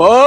Folks,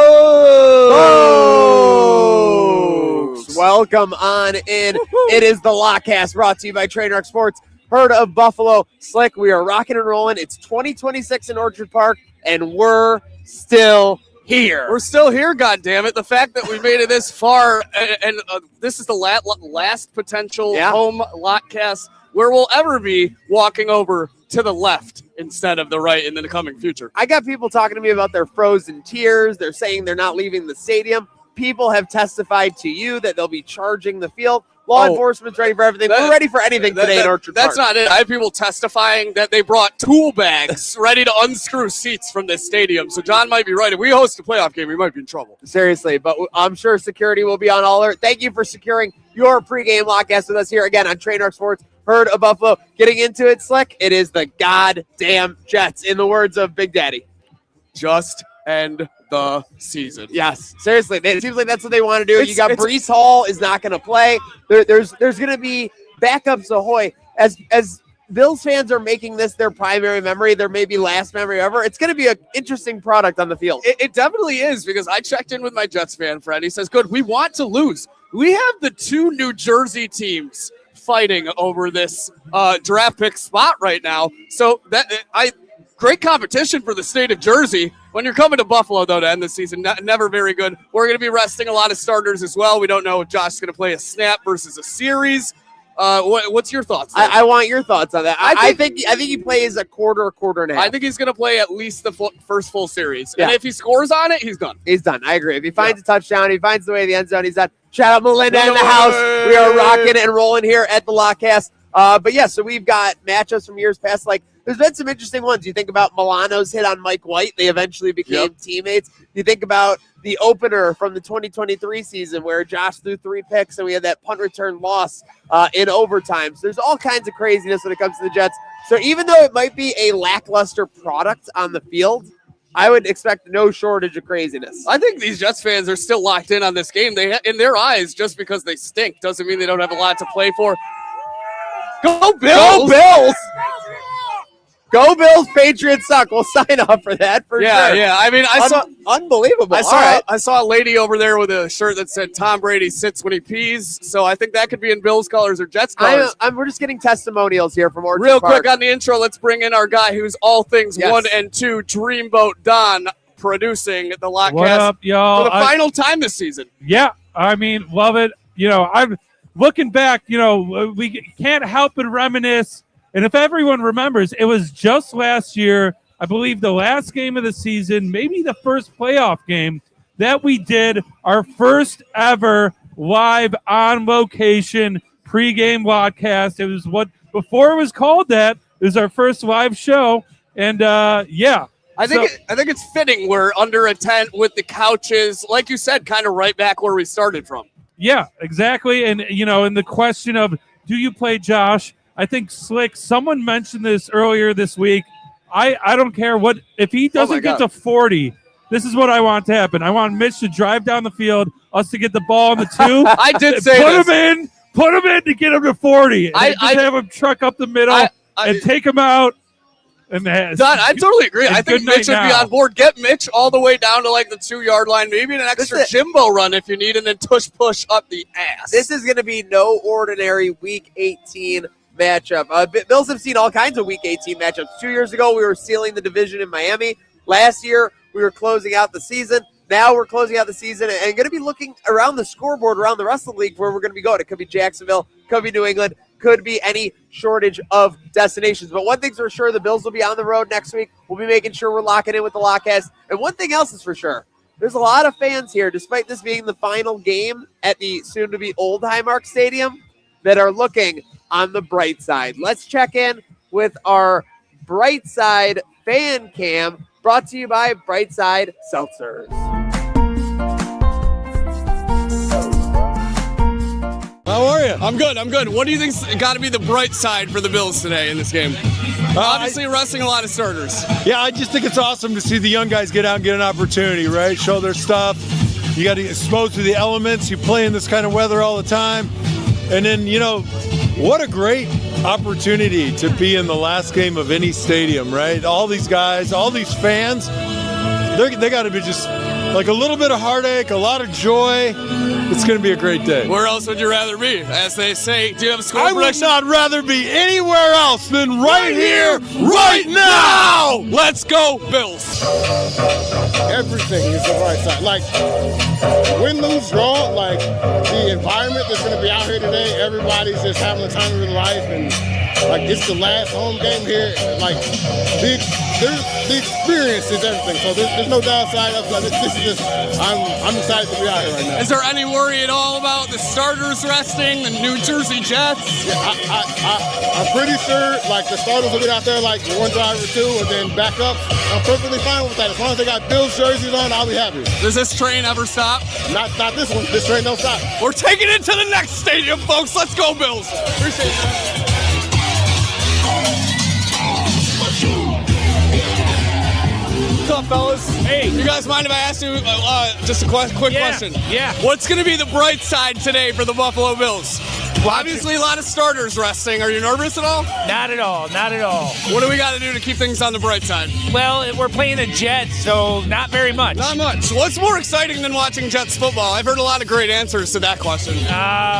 welcome on in. It is the Lockcast brought to you by Trademark Sports. Herd of Buffalo. Slick, we are rocking and rolling. It's 2026 in Orchard Park, and we're still here. We're still here, goddammit. The fact that we made it this far, and this is the last potential home Lockcast where we'll ever be walking over to the left instead of the right in the coming future. I got people talking to me about their frozen tears. They're saying they're not leaving the stadium. People have testified to you that they'll be charging the field. Law enforcement's ready for everything. We're ready for anything today in Orchard Park. That's not it. I have people testifying that they brought tool bags ready to unscrew seats from this stadium. So John might be right. If we host a playoff game, we might be in trouble. Seriously, but I'm sure security will be on alert. Thank you for securing your pregame Lockcast with us here again on Trademark Sports. Herd of Buffalo. Getting into it, Slick, it is the goddamn Jets, in the words of Big Daddy. Just end the season. Yes, seriously. It seems like that's what they want to do. You got Breece Hall is not going to play. There's going to be backups ahoy. As Bills fans are making this their primary memory, their maybe last memory ever, it's going to be an interesting product on the field. It definitely is, because I checked in with my Jets fan friend. He says, good, we want to lose. We have the two New Jersey teams fighting over this draft pick spot right now. So great competition for the state of Jersey. When you're coming to Buffalo, though, to end the season, never very good. We're going to be resting a lot of starters as well. We don't know if Josh is going to play a snap versus a series. What's your thoughts? I want your thoughts on that. I think he plays a quarter and a half. I think he's going to play at least the first full series. Yeah. And if he scores on it, he's done. He's done. I agree. If he finds a touchdown, he finds the way to the end zone, he's done. Shout out Melinda in the house. We are rocking and rolling here at the Lockcast. But yeah, so we've got matchups from years past. Like, there's been some interesting ones. You think about Milano's hit on Mike White. They eventually became teammates. You think about the opener from the 2023 season where Josh threw 3 picks and we had that punt return loss in overtime. So there's all kinds of craziness when it comes to the Jets. So even though it might be a lackluster product on the field, I would expect no shortage of craziness. I think these Jets fans are still locked in on this game. They, in their eyes, just because they stink doesn't mean they don't have a lot to play for. Go Bills! Go Bills! Go Bills, Patriots suck. We'll sign up for that for sure. Yeah. I mean, I saw unbelievable. I saw a lady over there with a shirt that said Tom Brady sits when he pees. So I think that could be in Bills colors or Jets colors. We're just getting testimonials here from Orchard Real Park. Quick on the intro, let's bring in our guy who's all things 1 and 2, Dreamboat Don, producing the Lockcast. What up, y'all? For the final time this season. Yeah, I mean, love it. You know, I'm looking back, we can't help but reminisce. And if everyone remembers, it was just last year, I believe the last game of the season, maybe the first playoff game, that we did our first ever live on location pregame Lockcast. It was before it was called that, it was our first live show. And I think it's fitting we're under a tent with the couches, like you said, kind of right back where we started from. Yeah, exactly. And, and the question of, do you play Josh? I think Slick, someone mentioned this earlier this week. I don't care what, if he doesn't get to 40, this is what I want to happen. I want Mitch to drive down the field, us to get the ball on the 2. I did say Put him in to get him to 40. And just have him truck up the middle and take him out. And I totally agree. I think Mitch would be on board. Get Mitch all the way down to like the 2-yard line, maybe an extra Jimbo run if you need, and then push up the ass. This is going to be no ordinary Week 18 matchup. Bills have seen all kinds of Week 18 matchups. 2 years ago, we were sealing the division in Miami. Last year, we were closing out the season. Now we're closing out the season and going to be looking around the scoreboard around the rest of the league where we're going to be going. It could be Jacksonville, could be New England, could be any shortage of destinations. But one thing's for sure, the Bills will be on the road next week. We'll be making sure we're locking in with the Lockcast. And one thing else is for sure, there's a lot of fans here, despite this being the final game at the soon-to-be Old Highmark Stadium, that are looking on the bright side. Let's check in with our Bright Side fan cam, brought to you by Brightside Seltzers. How are you? I'm good. What do you think's got to be the bright side for the Bills today in this game? Obviously, resting a lot of starters. Yeah, I just think it's awesome to see the young guys get out and get an opportunity, right? Show their stuff. You got to get exposed to the elements. You play in this kind of weather all the time. And then, what a great opportunity to be in the last game of any stadium, right? All these guys, all these fans, they got to be just like a little bit of heartache, a lot of joy. It's going to be a great day. Where else would you rather be? As they say, do you have a score I would prediction? not rather be anywhere else than right here, right now. Let's go, Bills. Everything is the right side. Like, win, lose, draw, like, the environment that's going to be out here today, everybody's just having the time of their life, and, like, it's the last home game here. Like, the experience is everything. So there's no downside. This is just, I'm excited to be out here right now. Is there any worry at all about the starters resting, the New Jersey Jets? Yeah, I'm pretty sure, like, the starters will get out there, like, one drive or two, and then back up. I'm perfectly fine with that. As long as they got Bills jerseys on, I'll be happy. Does this train ever stop? Not this one. This train don't stop. We're taking it to the next stadium, folks. Let's go, Bills. Appreciate it. What's up, fellas? Hey. You guys mind if I ask you just a quick question? Yeah. What's going to be the bright side today for the Buffalo Bills? Obviously, a lot of starters resting. Are you nervous at all? Not at all. Not at all. What do we got to do to keep things on the bright side? Well, we're playing the Jets, so not very much. Not much. What's more exciting than watching Jets football? I've heard a lot of great answers to that question.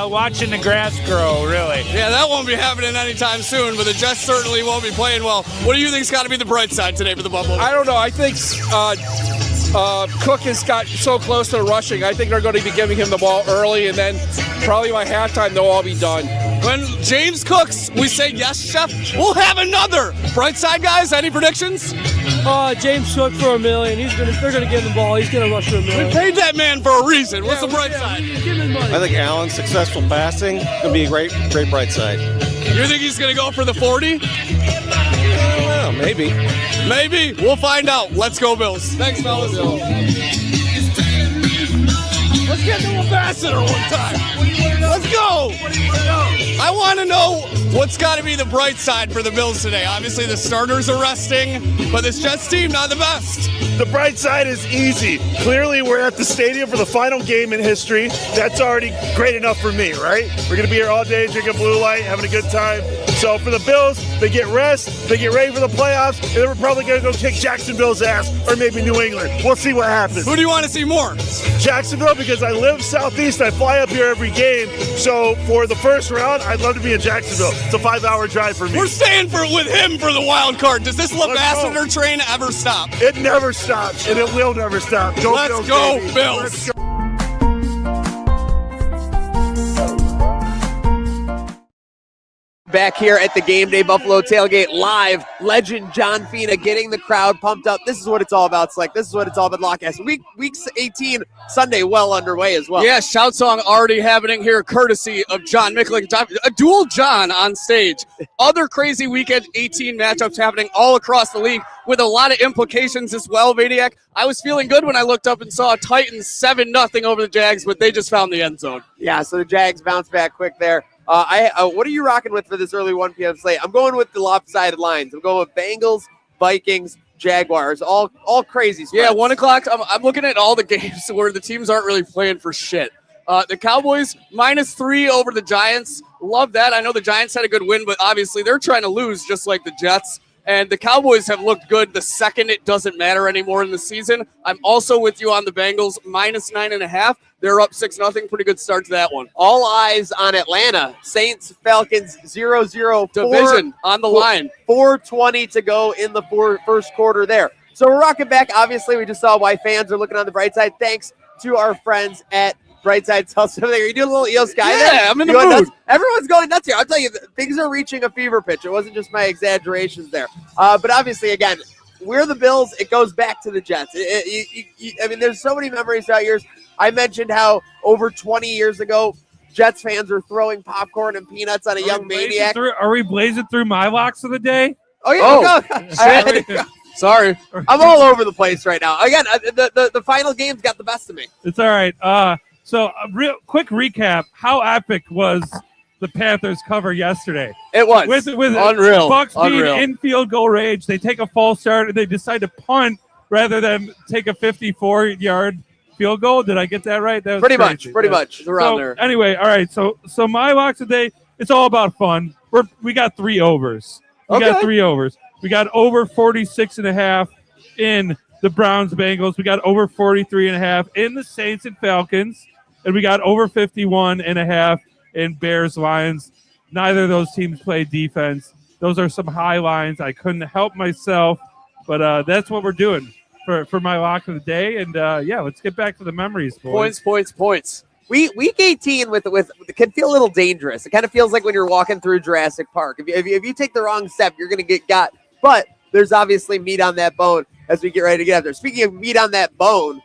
Watching the grass grow, really. Yeah, that won't be happening anytime soon, but the Jets certainly won't be playing well. What do you think's got to be the bright side today for the Buffalo? I don't know. I think Cook has got so close to rushing. I think they're going to be giving him the ball early, and then probably by halftime they'll all be done. When James cooks, we say yes, chef. We'll have another. Bright side, guys. Any predictions? James Cook for $1 million. They're gonna give him the ball. He's gonna rush for $1 million. We paid that man for a reason. What's the bright side? Give him money. I think Allen's successful passing gonna be a great bright side. You think he's gonna go for the 40? Well, maybe. Maybe. We'll find out. Let's go, Bills. Thanks, fellas. Let's get the ambassador one time. Let's go. I want to know what's got to be the bright side for the Bills today. Obviously, the starters are resting, but this Jets team not the best. The bright side is easy. Clearly, we're at the stadium for the final game in history. That's already great enough for me, right? We're going to be here all day drinking blue light, having a good time. So for the Bills, they get rest, they get ready for the playoffs, and then we're probably going to go kick Jacksonville's ass, or maybe New England. We'll see what happens. Who do you want to see more? Jacksonville, because I live southeast. I fly up here every game. So for the first round, I'd love to be in Jacksonville. It's a 5-hour drive for me. We're staying with him for the wild card. Does this ambassador train ever stop? It never stops, and it will never stop. Go Let's Bills, go, baby. Bills. Let's go. Back here at the Game Day Buffalo Tailgate Live, legend John Fina getting the crowd pumped up. This is what it's all about, Slick. This is what it's all about, Lockcast. Week 18, Sunday, well underway as well. Yeah, shout song already happening here, courtesy of John Mickling. A dual John on stage. Other crazy Weekend 18 matchups happening all across the league with a lot of implications as well, Vadiak. I was feeling good when I looked up and saw Titans 7-0 over the Jags, but they just found the end zone. Yeah, so the Jags bounce back quick there. What are you rocking with for this early 1 p.m. slate? I'm going with the lopsided lines. I'm going with Bengals, Vikings, Jaguars, all crazy spreads. Yeah, 1 o'clock. I'm looking at all the games where the teams aren't really playing for shit. The Cowboys -3 over the Giants. Love that. I know the Giants had a good win, but obviously they're trying to lose just like the Jets. And the Cowboys have looked good the second it doesn't matter anymore in the season. I'm also with you on the Bengals, -9.5. They're up 6-0. Pretty good start to that one. All eyes on Atlanta. Saints, Falcons, 0-0. Division on the line. 4:20 to go in the first quarter there. So we're rocking back. Obviously, we just saw why fans are looking on the bright side. Thanks to our friends at Brightside Tells over there. You doing a little EO Sky there? Yeah, I'm in the mood. mood. Everyone's going nuts here. I'll tell you, things are reaching a fever pitch. It wasn't just my exaggerations there. But obviously, again, we're the Bills. It goes back to the Jets. I mean, there's so many memories throughout years. I mentioned how over 20 years ago, Jets fans were throwing popcorn and peanuts on a young maniac. Are we blazing through my locks of the day? Oh, yeah. Sorry. I'm all over the place right now. Again, the final game's got the best of me. It's all right. So a real quick recap. How epic was the Panthers cover yesterday? It was. With unreal. Bucks being Unreal. in field goal range. They take a false start and they decide to punt rather than take a 54-yard field goal. Did I get that right? That was pretty crazy. much around there. Anyway, all right. So my locks today, it's all about fun. We got 3 overs. We got 3 overs. We got over 46.5 in the the Browns, Bengals. We got over 43.5 in the Saints and Falcons, and we got over 51.5 in Bears, Lions. Neither of those teams play defense. Those are some high lines. I couldn't help myself, but that's what we're doing for my lock of the day. And let's get back to the memories, boys. Points. Week 18 with can feel a little dangerous. It kind of feels like when you're walking through Jurassic Park. If you take the wrong step, you're going to get got. But there's obviously meat on that bone as we get ready to get out there. Speaking of meat on that bone,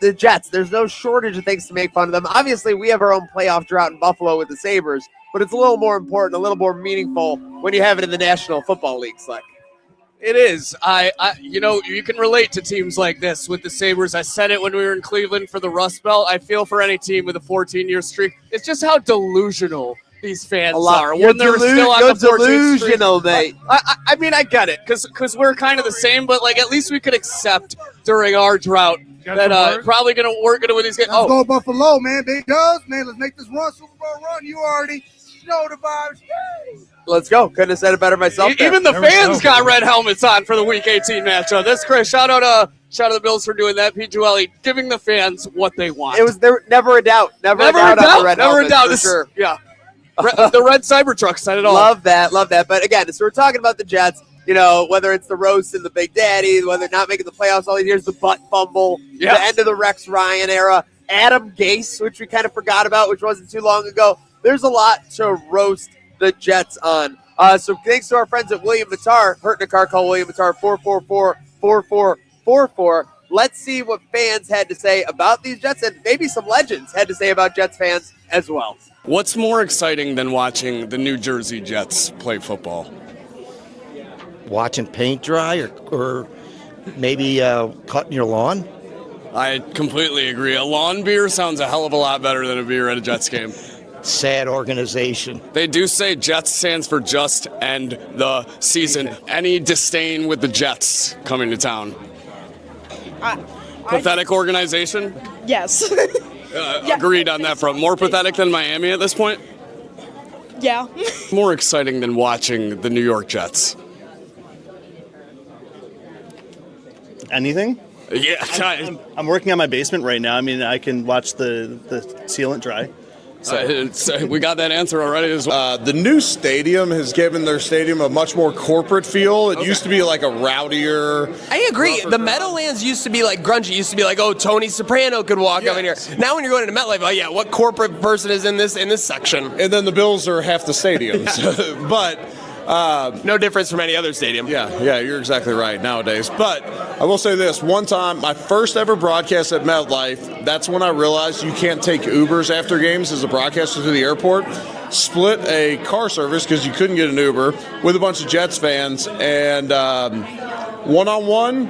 the Jets, there's no shortage of things to make fun of them. Obviously, we have our own playoff drought in Buffalo with the Sabres, but it's a little more important, a little more meaningful when you have it in the National Football League, Slick. It is. You can relate to teams like this with the Sabres. I said it when we were in Cleveland for the Rust Belt. I feel for any team with a 14-year streak. It's just how delusional these fans are. When they're still on the 14th streak. Delusional, mate. I mean, I get it because we're kind of the same, but like at least we could accept during our drought that probably we're gonna win these games. Let's go Buffalo, man. Big Dogs, man. Let's make this Super Bowl run. You already know the vibes. Let's go. Couldn't have said it better myself. Even the fans got red helmets on for the Week 18 matchup. That's great. Shout out to the Bills for doing that. Pete Jueli giving the fans what they want. It was never a doubt. Never a doubt on the red helmets, for sure. Yeah. The red Cybertruck said it all. Love that. But again, so we're talking about the Jets, whether it's the roast and the Big Daddy, whether not making the playoffs all these years, the butt fumble, the end of the Rex Ryan era, Adam Gase, which we kind of forgot about, which wasn't too long ago. There's a lot to roast the Jets on. So thanks to our friends at William Matar, Hurt in a Car, call William Matar 444-4444. Let's see what fans had to say about these Jets, and maybe some legends had to say about Jets fans as well. What's more exciting than watching the New Jersey Jets play football? Watching paint dry or maybe cutting your lawn? I completely agree. A lawn beer sounds a hell of a lot better than a beer at a Jets game. Sad organization. They do say Jets stands for just end the season. Any disdain with the Jets coming to town? Pathetic organization? Yes. Agreed on that front. More pathetic than Miami at this point? Yeah. More exciting than watching the New York Jets? Anything? Yeah. I'm working on my basement right now. I mean, I can watch the sealant dry. So we got that answer already as well. The new stadium has given their stadium a much more corporate feel. It used to be like a rowdier. I agree. The Meadowlands used to be like grungy. It used to be like, Tony Soprano could walk up in here. Now when you're going into MetLife, what corporate person is in this section? And then the Bills are half the stadiums. But no difference from any other stadium. Yeah, you're exactly right nowadays. But I will say this. One time, my first ever broadcast at MetLife, that's when I realized you can't take Ubers after games as a broadcaster to the airport. Split a car service because you couldn't get an Uber with a bunch of Jets fans. And one-on-one,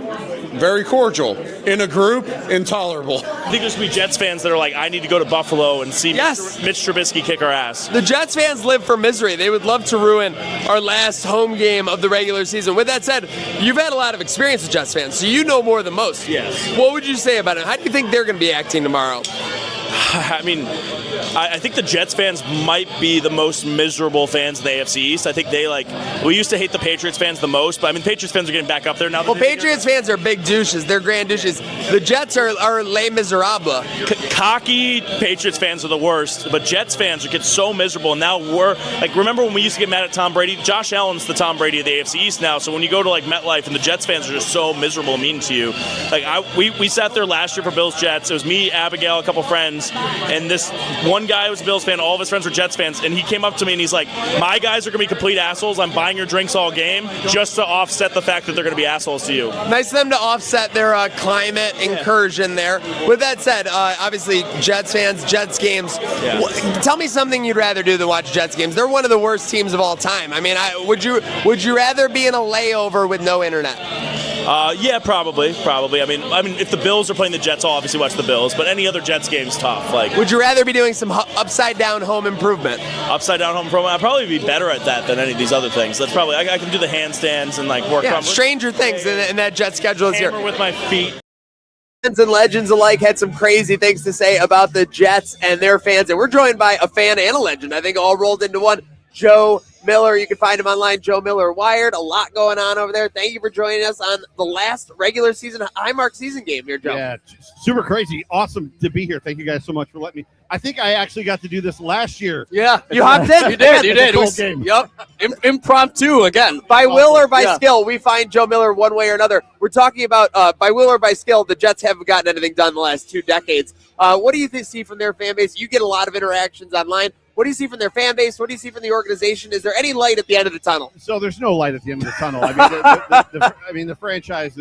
very cordial. In a group, intolerable. I think there's going to be Jets fans that are like, I need to go to Buffalo and see Mitch Trubisky kick our ass. The Jets fans live for misery. They would love to ruin our last home game of the regular season. With that said, you've had a lot of experience with Jets fans, so you know more than most. Yes. What would you say about it? How do you think they're going to be acting tomorrow? I mean, I think the Jets fans might be the most miserable fans in the AFC East. I think we used to hate the Patriots fans the most, but I mean, Patriots fans are getting back up there now. Well, Patriots fans are big douches. They're grand douches. The Jets are les miserables. Cocky Patriots fans are the worst, but Jets fans get so miserable. And now remember when we used to get mad at Tom Brady? Josh Allen's the Tom Brady of the AFC East now. So when you go to MetLife and the Jets fans are just so miserable and mean to you. We sat there last year for Bills Jets. It was me, Abigail, a couple friends, and this one guy was a Bills fan. All of his friends were Jets fans, and he came up to me and he's like, "My guys are going to be complete assholes. I'm buying your drinks all game just to offset the fact that they're going to be assholes to you." Nice of them to offset their climate incursion there. With that said, obviously Jets fans, Jets games. Yeah. Tell me something you'd rather do than watch Jets games. They're one of the worst teams of all time. I mean, would you rather be in a layover with no internet? Yeah, probably. I mean, if the Bills are playing the Jets, I'll obviously watch the Bills. But any other Jets game's tough. Would you rather be doing some upside down home improvement? Upside down home improvement. I'd probably be better at that than any of these other things. That's probably I can do the handstands and work. Yeah, stranger things in that Jet schedule this year. Hammer with my feet. Fans and legends alike had some crazy things to say about the Jets and their fans, and we're joined by a fan and a legend. I think all rolled into one. Joe Miller. You can find him online, Joe Miller Wired. A lot going on over there. Thank you for joining us on the last regular season Highmark season game here, Joe. Yeah, super crazy. Awesome to be here. Thank you guys so much for letting me. I think I actually got to do this last year. Yeah, you hopped in. You did. It's a cool Was, game. Yep. Impromptu again. By will or by skill, we find Joe Miller one way or another. We're talking about by will or by skill, the Jets haven't gotten anything done in the last 2 decades. What do you see from their fan base? You get a lot of interactions online. What do you see from their fan base? What do you see from the organization? Is there any light at the end of the tunnel? So there's no light at the end of the tunnel. I mean, the franchise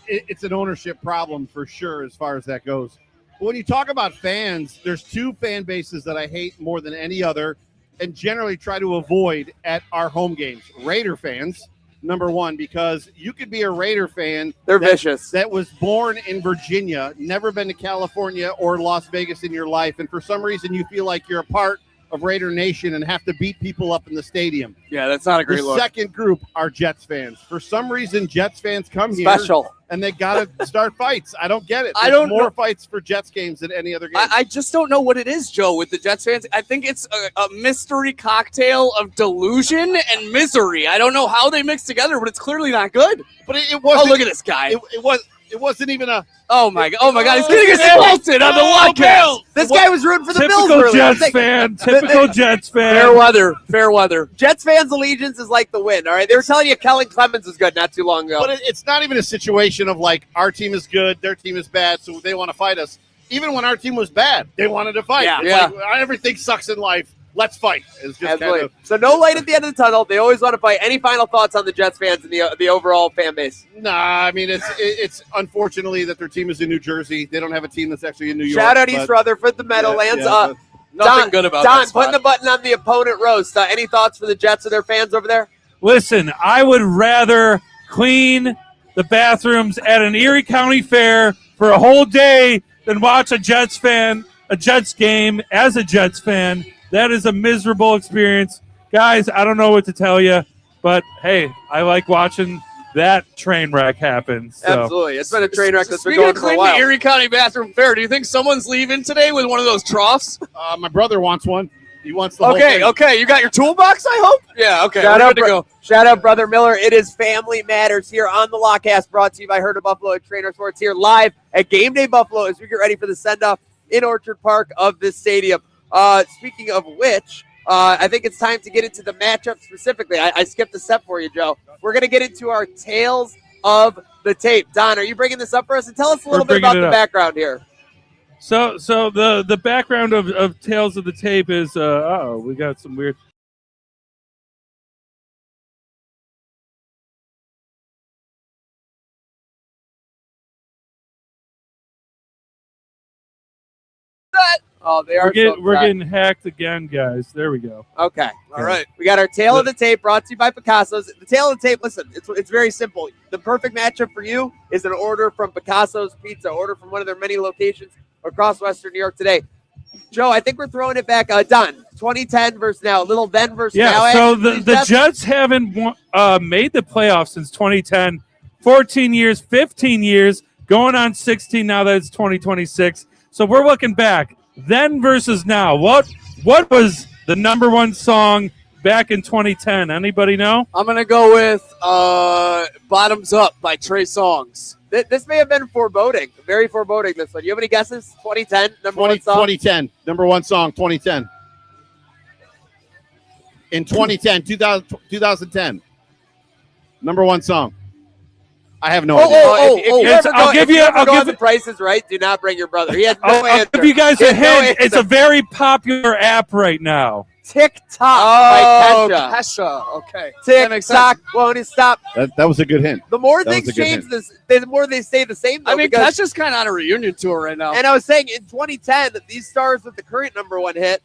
it's an ownership problem for sure as far as that goes. But when you talk about fans, there's 2 fan bases that I hate more than any other and generally try to avoid at our home games. Raider fans, number one, because you could be a Raider fan. They're vicious. That was born in Virginia, never been to California or Las Vegas in your life, and for some reason you feel like you're a part of Raider Nation and have to beat people up in the stadium. Yeah, that's not a great The look. second group are Jets fans. For some reason, Jets fans come Special. here and they got to start fights. I don't get it. I There's don't more know. fights for Jets games than any other game. I just don't know what it is, Joe, with the Jets fans. I think it's a mystery cocktail of delusion and misery. I don't know how they mix together, but it's clearly not good. But it wasn't. Oh, look at this guy. It wasn't even a. Oh my God! He's getting assaulted on the podcast. This guy was rooting for the Bills Typical earlier. Jets fan. Typical Jets fan. Fair weather. Jets fans' allegiance is like the wind, all right? They were telling you Kellen Clemens was good not too long ago. But it's not even a situation of like our team is good, their team is bad, so they want to fight us. Even when our team was bad, they wanted to fight. Yeah. It's like, everything sucks in life. Let's fight. It's just Absolutely. kind of. So no light at the end of the tunnel. They always want to fight. Any final thoughts on the Jets fans and the overall fan base? Nah, I mean it's unfortunately that their team is in New Jersey. They don't have a team that's actually in New York. Shout out East Rutherford, the Meadowlands. Nothing good about Don, that spot. putting the button on the opponent roast. Any thoughts for the Jets or their fans over there? Listen, I would rather clean the bathrooms at an Erie County fair for a whole day than watch a Jets game as a Jets fan. That is a miserable experience. Guys, I don't know what to tell you, but hey, I like watching that train wreck happen. So. Absolutely. It's been a train wreck that's been Speaking going of for a cleaning while. the Erie County bathroom fair, do you think someone's leaving today with one of those troughs? My brother wants one. He wants the whole thing. Okay. You got your toolbox, I hope? Yeah, okay. Shout We're out, good to go. Shout out, Brother Miller. It is Family Matters here on the Lockcast, brought to you by Herd of Buffalo and Trainer Sports here live at Game Day Buffalo as we get ready for the send-off in Orchard Park of this stadium. Speaking of which, I think it's time to get into the matchup specifically. I skipped a step for you, Joe. We're going to get into our Tales of the Tape. Don, are you bringing this up for us? And tell us a little bit about the background here. So the background of Tales of the Tape is we got some weird. Oh, they are. We're getting hacked again, guys. There we go. Okay. All right. We got our Tale of the Tape brought to you by Picasso's. The Tale of the Tape, listen, it's very simple. The perfect matchup for you is an order from Picasso's Pizza, order from one of their many locations across Western New York today. Joe, I think we're throwing it back. Don, 2010 versus now, a little then versus now. Yeah, so the Jets haven't made the playoffs since 2010. 14 years, 15 years, going on 16 now that it's 2026. So we're looking back. Then versus now. What was the number one song back in 2010? Anybody know? I'm going to go with Bottoms Up by Trey Songz. This may have been foreboding, very foreboding, this one. You have any guesses? 2010, number one song? 2010, number one song, 2010. In 2010, 2010. Number one song. I have no idea. I'll give you The Price is Right. Do not bring your brother. He has no I'll answer. give you guys He a has no hint. It's answer. a very popular app right now. TikTok by Kesha. Kesha. Okay. TikTok won't it stop? That was a good hint. The more That was things a good change, hint. the more they stay the same. Though, I mean, because, Kesha's kind of on a reunion tour right now. and I was saying in 2010, these stars with the current number one hit,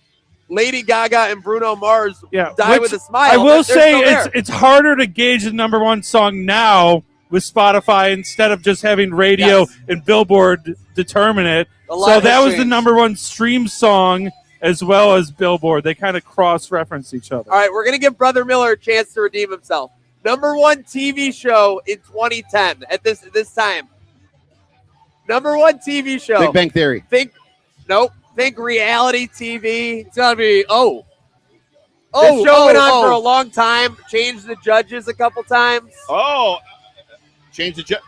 Lady Gaga and Bruno Mars, Die which with a Smile. I will They're say still there. it's harder to gauge the number one song now with Spotify instead of just having radio and Billboard determine it. A lot So has that was the changed. number one stream song as well as Billboard. They kind of cross-reference each other. All right, we're going to give Brother Miller a chance to redeem himself. Number one TV show in 2010 at this time. Number one TV show. Big Bang Theory. Think reality TV. It's got to be, This show went on for a long time. Changed the judges a couple times. Oh, change the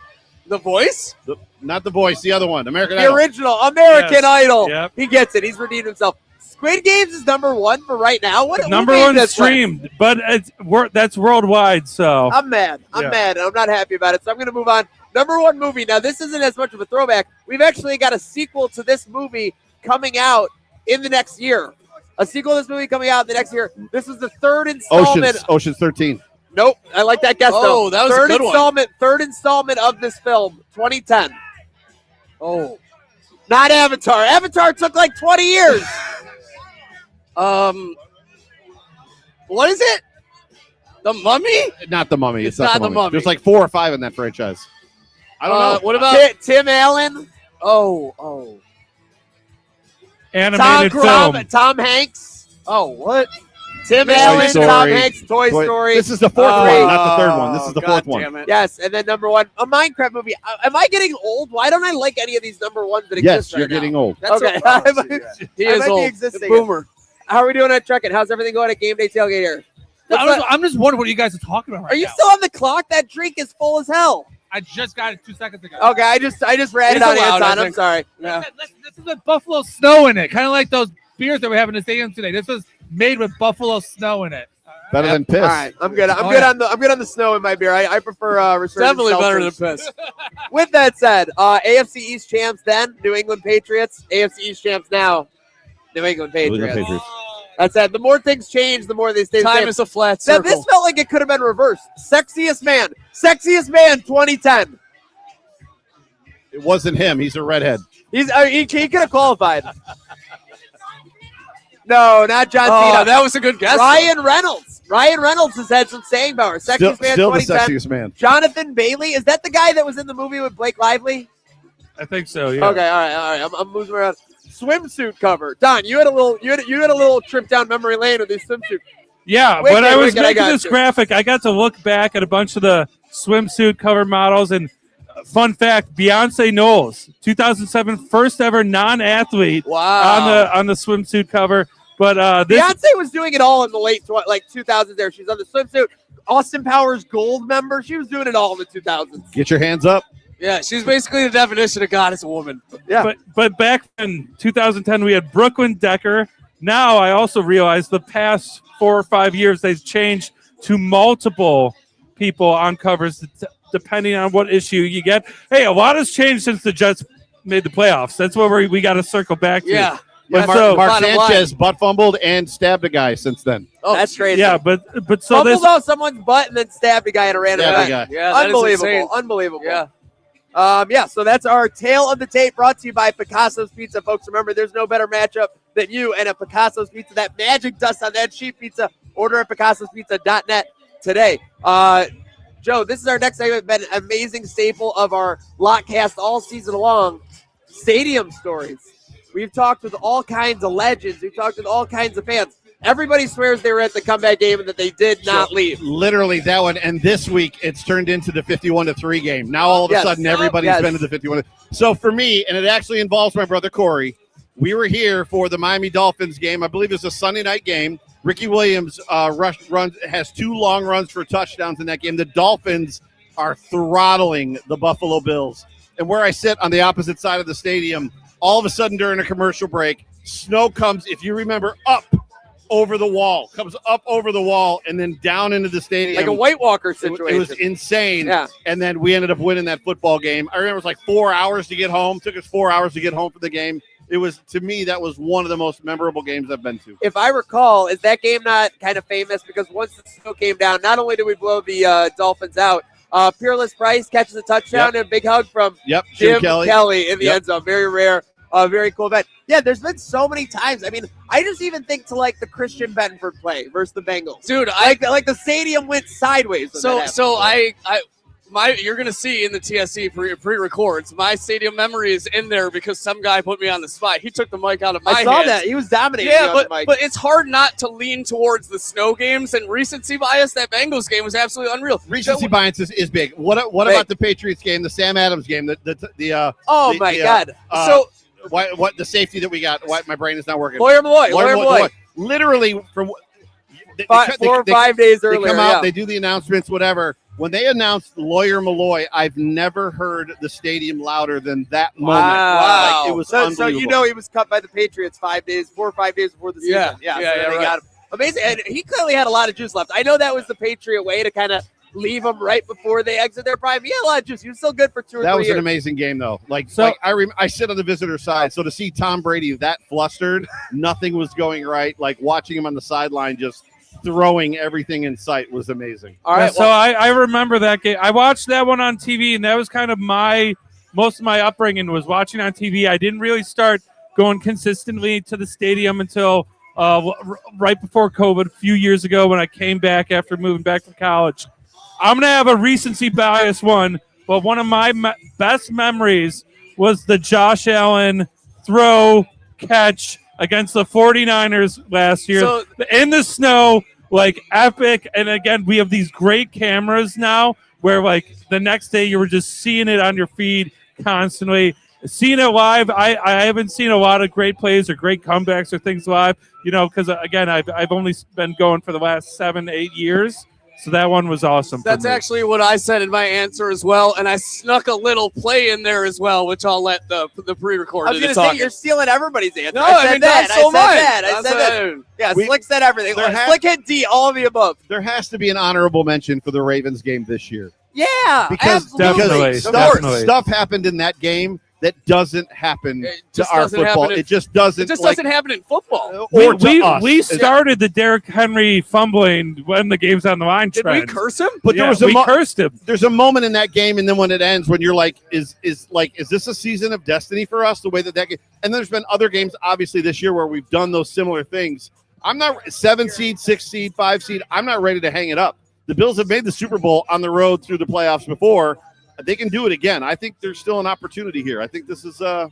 The Voice? Not The Voice, the other one, American The Idol. original American Idol. Yep. He gets it. He's redeemed himself. Squid Games is number 1 for right now. What Number who made 1 this streamed, but that's worldwide. So I'm mad. I'm mad. I'm not happy about it. So I'm going to move on. Number 1 movie. Now, this isn't as much of a throwback. We've actually got a sequel to this movie coming out in the next year. A sequel to this movie coming out in the next year. This is the 3rd installment. Ocean's 13. Nope. I like that guess, though. Oh, that was a good one. Third installment of this film, 2010. Oh. Not Avatar. Avatar took like 20 years. What is it? The Mummy? Not The Mummy. It's not The Mummy. There's like 4 or 5 in that franchise. I don't know. What about Tim Allen? Oh. animated film. Tom Hanks. Oh, what? Tim Toy Allen, Story. Tom Hanks, Toy Story. This is the 4th one, not the 3rd one. This is the 4th one. Damn it. Yes, and then number 1, a Minecraft movie. Am I getting old? Why don't I like any of these number 1s that exist Yes, you're getting old. That's Okay. He I is might be old. existing. Boomer. How are we doing at Trucking? How's everything going at Game Day Tailgate here? I'm just wondering what you guys are talking about right Are you now. still on the clock? That drink is full as hell. I just got it 2 seconds ago. Okay, I just ran it on Anton. I'm sorry. Yeah. This is with buffalo snow in it, kind of like those beers that we have in the stadium today. This was made with buffalo snow in it. Better than piss. All right, I'm good. I'm good on the snow in my beer. I prefer resurgent Definitely better than seltzers. piss. With that said, AFC East champs then, New England Patriots. AFC East champs now, New England Patriots. That's it. The more things change, the more they stay the Time same. is a flat Now, circle. this felt like it could have been reversed. Sexiest man 2010. It wasn't him. He's a redhead. He could have qualified. No, not John Cena. That was a good guess. Ryan Reynolds. Ryan Reynolds has had some staying power. Sexiest man Still the 2010. sexiest man. Jonathan Bailey. Is that the guy that was in the movie with Blake Lively? I think so. Yeah. Okay, all right. I'm moving around. Swimsuit cover. Don, you had a little trip down memory lane with this swimsuit. Yeah, Wicked, when I was Wicked, I making got this you. graphic, I got to look back at a bunch of the swimsuit cover models. And fun fact, Beyonce Knowles, 2007, first ever non-athlete on the swimsuit cover. But this Beyonce was doing it all in the late 2000s there. She's on the swimsuit. Austin Powers Gold member. She was doing it all in the 2000s. Get your hands up. Yeah, she's basically the definition of God as a woman. Yeah. But back in 2010, we had Brooklyn Decker. Now I also realize the past 4 or 5 years they've changed to multiple people on covers depending on what issue you get. Hey, a lot has changed since the Jets made the playoffs. That's what we got to circle back to. Yeah. But Mark Sanchez butt fumbled and stabbed a guy since then. Oh, that's crazy. Yeah, but so fumbled this off someone's butt and then stabbed a guy in a random Stabbed a event. guy. Yeah, that is Unbelievable. insane. Unbelievable. Yeah. So that's our Tale of the Tape brought to you by Picasso's Pizza. Folks, remember, there's no better matchup than you and a Picasso's Pizza. That magic dust on that sheet pizza. Order at picassospizza.net today. Joe, this is our next segment. Been an amazing staple of our Lockcast all season long. Stadium stories. We've talked with all kinds of legends. We've talked with all kinds of fans. Everybody swears they were at the comeback game and that they did not leave. Literally that one. And this week it's turned into the 51-3 game. Now all of a sudden everybody's been to the 51. So for me, and it actually involves my brother Corey, we were here for the Miami Dolphins game. I believe it was a Sunday night game. Ricky Williams has 2 long runs for touchdowns in that game. The Dolphins are throttling the Buffalo Bills. And where I sit on the opposite side of the stadium, all of a sudden during a commercial break, snow comes, if you remember, up over the wall, and then down into the stadium. Like a White Walker situation. It was insane. Yeah. And then we ended up winning that football game. I remember it was like 4 hours to get home. Took us 4 hours to get home for the game. It was, to me, that was one of the most memorable games I've been to. If I recall, is that game not kind of famous? Because once the snow came down, not only did we blow the Dolphins out, Peerless Price catches a touchdown and a big hug from Jim Kelly in the end zone. Very rare. Very cool event. Yeah, there's been so many times. I mean, I just even think to like the Christian Benford play versus the Bengals. Dude, like the stadium went sideways. You're gonna see in the TSC pre-records. My stadium memory is in there because some guy put me on the spot. He took the mic out of my I saw hands. that. He was dominating. Yeah, on the mic. but it's hard not to lean towards the snow games and recency bias. That Bengals game was absolutely unreal. Recency bias is big. What about the Patriots game, the Sam Adams game, my God. What the safety that we got? Why my brain is not working? Lawyer Malloy. Literally from 4 or 5 days earlier. They come out, yeah. they do the announcements, whatever. When they announced Lawyer Malloy, I've never heard the stadium louder than that moment. Wow. Like, it was so unbelievable. he was cut by the Patriots 4 or 5 days before the season. Yeah, so yeah, they right. got him. Amazing. And he clearly had a lot of juice left. I know that was the Patriot way to kind of leave them right before they exit their prime. He had a lot of juice. He was still good for 2 or 3 years. That was an amazing game, though. I sit on the visitor side, so to see Tom Brady that flustered, nothing was going right. Like watching him on the sideline, just throwing everything in sight was amazing. All right. So I remember that game. I watched that one on TV, and that was kind of most of my upbringing was watching on TV. I didn't really start going consistently to the stadium until right before COVID a few years ago when I came back after moving back from college. I'm going to have a recency bias one, but one of my best memories was the Josh Allen throw catch against the 49ers last year in the snow, like epic. And again, we have these great cameras now where like the next day you were just seeing it on your feed constantly. Seeing it live, I haven't seen a lot of great plays or great comebacks or things live, because again, I've only been going for the last 7-8 years. So that one was awesome. That's actually what I said in my answer as well, and I snuck a little play in there as well, which I'll let the pre-recorded. I was going to say, you're stealing everybody's answer. No, I said that. so much. I said that. Yeah, Slick said everything. Slick hit D, all of the above. There has to be an honorable mention for the Ravens game this year. Yeah, because definitely. Stuff happened in that game that doesn't happen to our football. It just doesn't. It just doesn't happen in football. We started the Derrick Henry fumbling when the game's on the line. Did we curse him? But we cursed him. There's a moment in that game, and then when it ends, when you're like, is this a season of destiny for us? The way that game, and there's been other games, obviously this year where we've done those similar things. I'm not 7 seed, 6 seed, 5 seed. I'm not ready to hang it up. The Bills have made the Super Bowl on the road through the playoffs before. They can do it again. I think there's still an opportunity here. I think this is I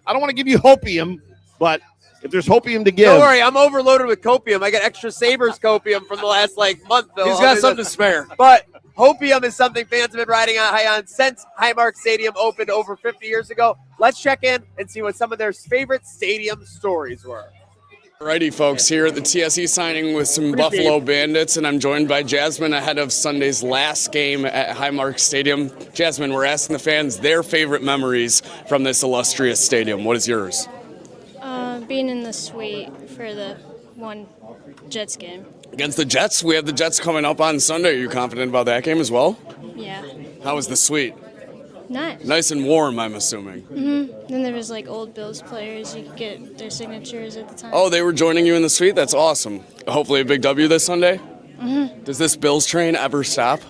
don't want to give you hopium, but if there's hopium to give. Don't worry, I'm overloaded with copium. I got extra Sabres copium from the last month. Though. He's got something to spare. But hopium is something fans have been riding on high on since Highmark Stadium opened over 50 years ago. Let's check in and see what some of their favorite stadium stories were. Alrighty, folks, here at the TSE signing with some Buffalo Bandits, and I'm joined by Jasmine ahead of Sunday's last game at Highmark Stadium. Jasmine, we're asking the fans their favorite memories from this illustrious stadium. What is yours? Being in the suite for the one Jets game. Against the Jets? We have the Jets coming up on Sunday. Are you confident about that game as well? Yeah. How was the suite? Nice. Nice and warm, I'm assuming. Then there was old Bills players. You could get their signatures at the time. Oh, they were joining you in the suite? That's awesome. Hopefully a big W this Sunday? Does this Bills train ever stop?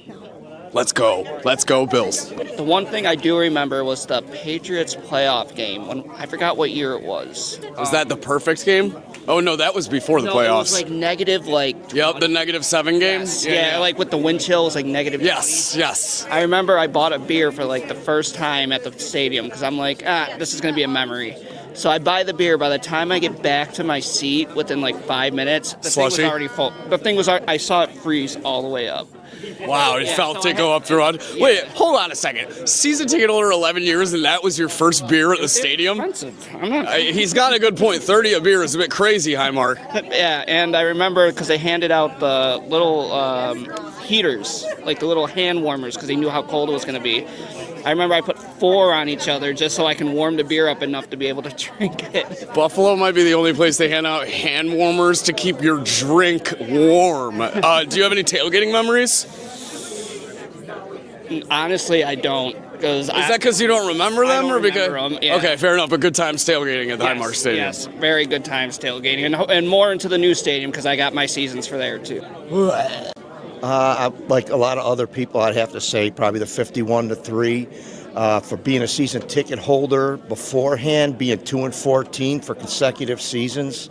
No. Let's go. Let's go, Bills. The one thing I do remember was the Patriots playoff game. When I forgot what year it was. Was that the perfect game? Oh, no, that was before the playoffs. It was negative, Yep, the -7 games? Yeah, with the wind chills, negative. Yes. I remember I bought a beer for the first time at the stadium because I'm this is going to be a memory. So I buy the beer. By the time I get back to my seat within 5 minutes, the thing was already full. The thing was, I saw it freeze all the way up. Wow, it felt to go up throughout. Wait, hold on a second. Season ticket holder 11 years, and that was your first beer at the stadium? He's got a good point. 30 a beer is a bit crazy, Highmark. Yeah, and I remember because they handed out the little heaters, the little hand warmers, because they knew how cold it was going to be. I remember I put 4 on each other just so I can warm the beer up enough to be able to drink it. Buffalo might be the only place they hand out hand warmers to keep your drink warm. Do you have any tailgating memories? Honestly, I don't. Is that because you don't remember them? I don't remember them, yeah. Okay, fair enough. But good times tailgating at the Highmark Stadium. Yes, very good times tailgating. And more into the new stadium because I got my seasons for there, too. Like a lot of other people, I'd have to say probably the 51-3 for being a season ticket holder beforehand, being 2-14 for consecutive seasons,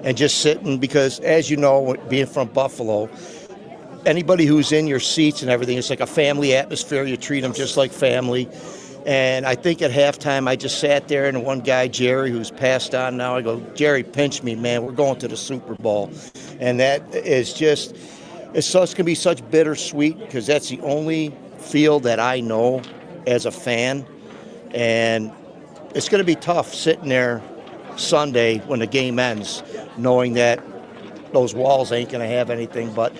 and just sitting because, as you know, being from Buffalo, anybody who's in your seats and everything, it's like a family atmosphere. You treat them just like family. And I think at halftime, I just sat there, and one guy, Jerry, who's passed on now, I go, Jerry, pinch me, man. We're going to the Super Bowl. And that is just... It's going to be such bittersweet because that's the only field that I know as a fan. And it's going to be tough sitting there Sunday when the game ends, knowing that those walls ain't going to have anything. But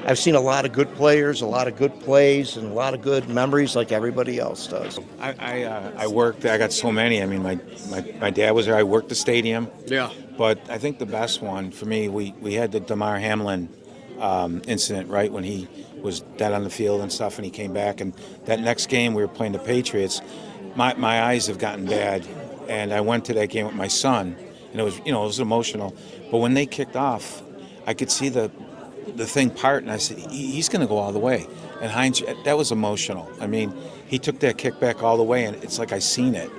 I've seen a lot of good players, a lot of good plays, and a lot of good memories like everybody else does. I worked. I got so many. I mean, my dad was there. I worked the stadium. Yeah. But I think the best one for me, we had the Damar Hamlin incident, right, when he was dead on the field and stuff, and he came back. And that next game, we were playing the Patriots. My eyes have gotten bad, and I went to that game with my son, and it was emotional. But when they kicked off, I could see the thing part, and I said, he's going to go all the way. And Hines, that was emotional. I mean, he took that kick back all the way, and it's like I seen it.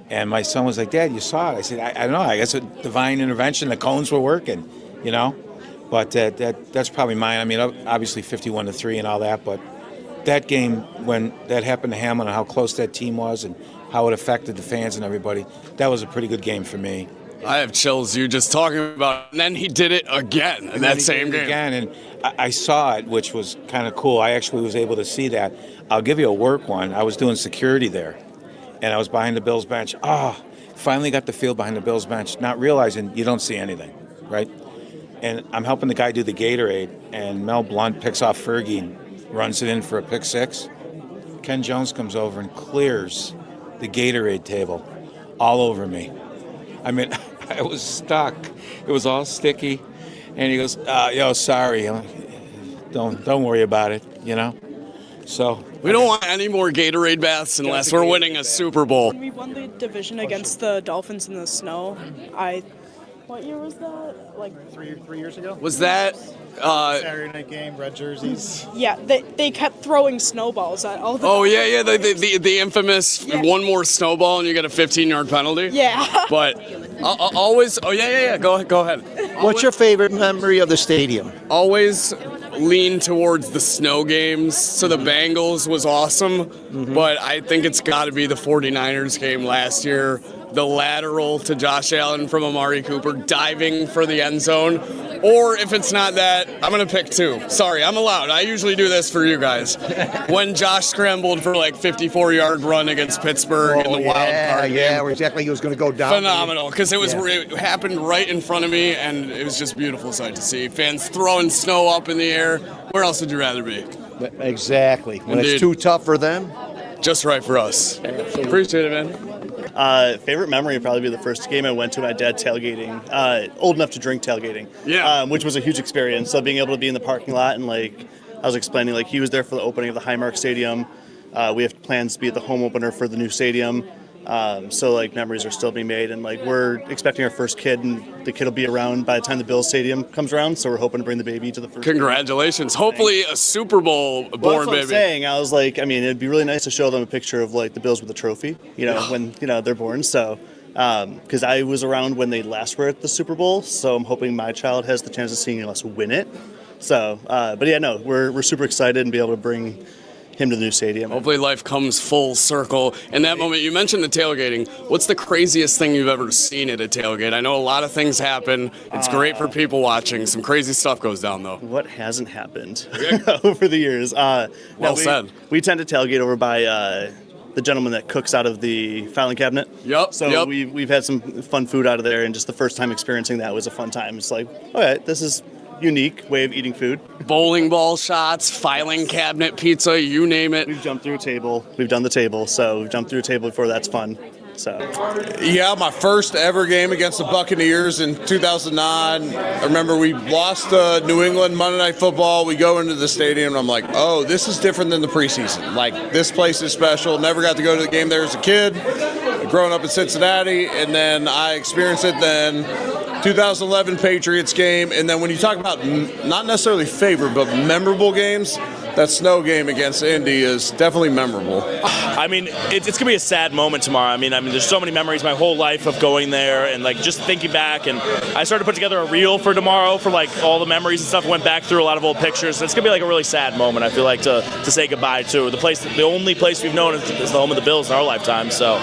And my son was like, Dad, you saw it. I said, I don't know. I guess a divine intervention. The cones were working, But that's probably mine. I mean, obviously 51-3 and all that. But that game, when that happened to Hamlin and how close that team was and how it affected the fans and everybody, that was a pretty good game for me. I have chills. You just talking about, and then he did it again in that same game. Again, and I saw it, which was kind of cool. I actually was able to see that. I'll give you a work one. I was doing security there, and I was behind the Bills bench. Finally got the field behind the Bills bench, not realizing you don't see anything, right? And I'm helping the guy do the Gatorade, and Mel Blount picks off Fergie and runs it in for a pick six. Ken Jones comes over and clears the Gatorade table all over me. I mean, I was stuck. It was all sticky. And he goes, sorry. I'm like, don't worry about it, So we don't want any more Gatorade baths unless we're winning a Super Bowl. When we won the division against the Dolphins in the snow, what year was that? Like three years ago? Was that Saturday night game, red jerseys? Yeah, they kept throwing snowballs at all the the infamous one more snowball and you get a 15-yard penalty? Yeah. But always, go ahead. What's your favorite memory of the stadium? Always lean towards the snow games. So the Bengals was awesome, but I think it's got to be the 49ers game last year. The lateral to Josh Allen from Amari Cooper diving for the end zone. Or if it's not that, I'm going to pick two. Sorry, I'm allowed. I usually do this for you guys. When Josh scrambled for 54-yard run against Pittsburgh in the wild card game. Yeah, exactly. He was going to go down. Phenomenal, because it happened right in front of me, and it was just a beautiful sight to see. Fans throwing snow up in the air. Where else would you rather be? Exactly. When Indeed. it's too tough for them. Just right for us. Appreciate it, man. Favorite memory would probably be the first game I went to my dad tailgating, old enough to drink tailgating, which was a huge experience. So being able to be in the parking lot and I was explaining, he was there for the opening of the Highmark Stadium. We have plans to be at the home opener for the new stadium. So memories are still being made, and we're expecting our first kid, and the kid will be around by the time the Bills Stadium comes around. So we're hoping to bring the baby to the first. Congratulations! Game. Hopefully a Super Bowl born that's what baby. I'm saying. I was it'd be really nice to show them a picture of the Bills with the trophy, when they're born. So. Because I was around when they last were at the Super Bowl, so I'm hoping my child has the chance of seeing us win it. So, we're super excited and be able to bring him to the new stadium. Hopefully life comes full circle. In that moment, you mentioned the tailgating. What's the craziest thing you've ever seen at a tailgate? I know a lot of things happen. It's great for people watching. Some crazy stuff goes down, though. What hasn't happened over the years? Well said. We tend to tailgate over by the gentleman that cooks out of the filing cabinet. Yep. So we've had some fun food out of there, and just the first time experiencing that was a fun time. It's this is unique way of eating food. Bowling ball shots, filing cabinet pizza, you name it. We've jumped through a table. We've done the table. So we've jumped through a table before. That's fun. So. Yeah, my first ever game against the Buccaneers in 2009. I remember we lost New England Monday Night Football. We go into the stadium, and I'm like, oh, this is different than the preseason. This place is special. Never got to go to the game there as a kid. Growing up in Cincinnati, and then I experienced it then 2011 Patriots game. And then when you talk about not necessarily favorite, but memorable games, that snow game against Indy is definitely memorable. I mean, it's going to be a sad moment tomorrow. I mean, there's so many memories my whole life of going there and just thinking back. And I started to put together a reel for tomorrow for all the memories and stuff. Went back through a lot of old pictures. It's going to be a really sad moment. I feel to say goodbye to the only place we've known is the home of the Bills in our lifetime. So.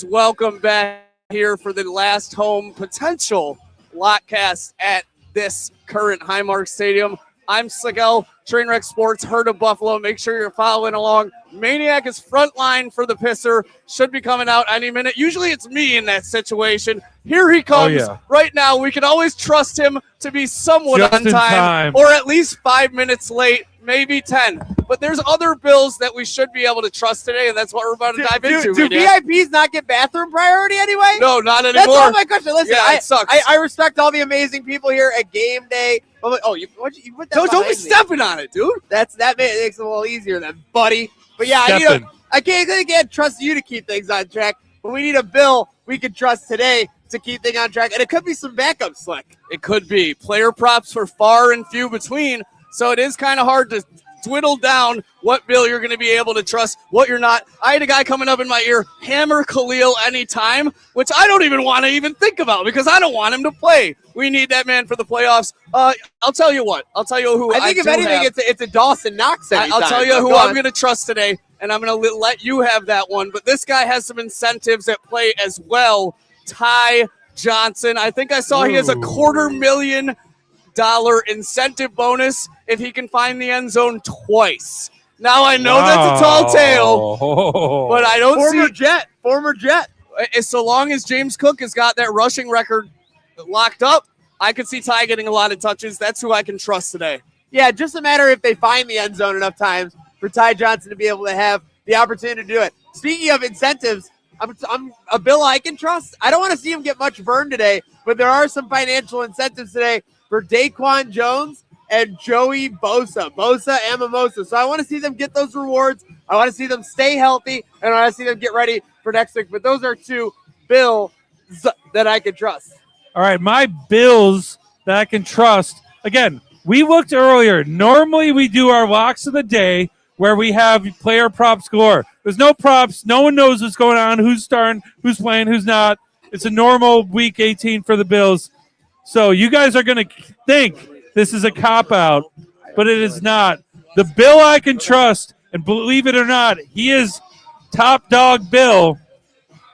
Welcome back here for the last home potential Lotcast at this current Highmark Stadium. I'm Slickell, Trainwreck Sports, Herd of Buffalo. Make sure you're following along. Maniac is frontline for the pisser. Should be coming out any minute. Usually it's me in that situation. Here he comes. Oh, yeah. Right now, we can always trust him to be somewhat Just on in time time. or at least 5 minutes late, maybe 10. But there's other bills that we should be able to trust today, and that's what we're about to dive into. Do Maniac. VIPs not get bathroom priority anyway? No, not anymore. That's all my question. Listen, Yeah, it sucks. I respect all the amazing people here at game day. Oh, you put that Don't be behind me. stepping on it, dude. That makes it a little easier then, buddy. But yeah, I can't trust you to keep things on track. But we need a bill we can trust today to keep things on track, and it could be some backup Slick. It could be. Player props were far and few between, so it is kind of hard to dwindle down what bill you're going to be able to trust, what you're not. I had a guy coming up in my ear, hammer Khalil anytime, which I don't even want to even think about because I don't want him to play. We need that man for the playoffs. I'll tell you what. I'll tell you who I think if anything, it's a Dawson Knox anytime. I'll tell you who I'm going to trust today, and I'm going to let you have that one. But this guy has some incentives at play as well. Ty Johnson. I think I saw he has a $250,000 incentive bonus if he can find the end zone twice. Now I know that's a tall tale, but I don't former Jet. So long as James Cook has got that rushing record locked up, I could see Ty getting a lot of touches. That's who I can trust today. Yeah, just a matter if they find the end zone enough times for Ty Johnson to be able to have the opportunity to do it. Speaking of incentives, I'm a bill I can trust. I don't want to see him get much burned today, but there are some financial incentives today for Daquan Jones and Joey Bosa and Mimosa. So I want to see them get those rewards. I want to see them stay healthy, and I want to see them get ready for next week. But those are two bills that I can trust. All right, my bills that I can trust. Again, we looked earlier. Normally we do our locks of the day where we have player prop score. There's no props. No one knows what's going on, who's starting, who's playing, who's not. It's a normal week 18 for the Bills. So you guys are going to think this is a cop-out, but it is not. The bill I can trust, and believe it or not, he is top dog bill,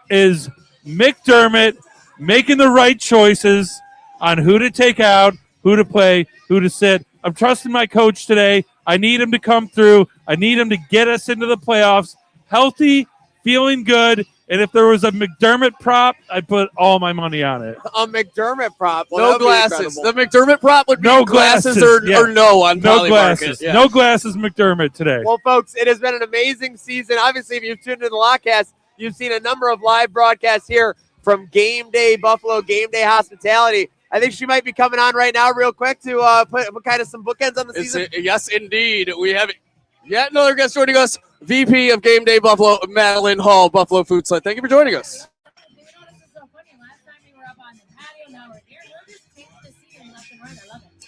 is McDermott making the right choices on who to take out, who to play, who to sit. I'm trusting my coach today. I need him to come through. I need him to get us into the playoffs, healthy, feeling good. And if there was a McDermott prop, I'd put all my money on it. A McDermott prop? Well, no glasses. The McDermott prop would be no glasses or no on no Poly glasses. Market. Yeah. No glasses McDermott today. Well, folks, it has been an amazing season. Obviously, if you've tuned into the Lockcast, you've seen a number of live broadcasts here from Game Day Buffalo, Game Day Hospitality. I think she might be coming on right now real quick to put kind of some bookends on the season. Yes, indeed. We have yet another guest joining us, VP of Game Day Buffalo, Madeline Hall, Buffalo Food Slut. Thank you for joining us.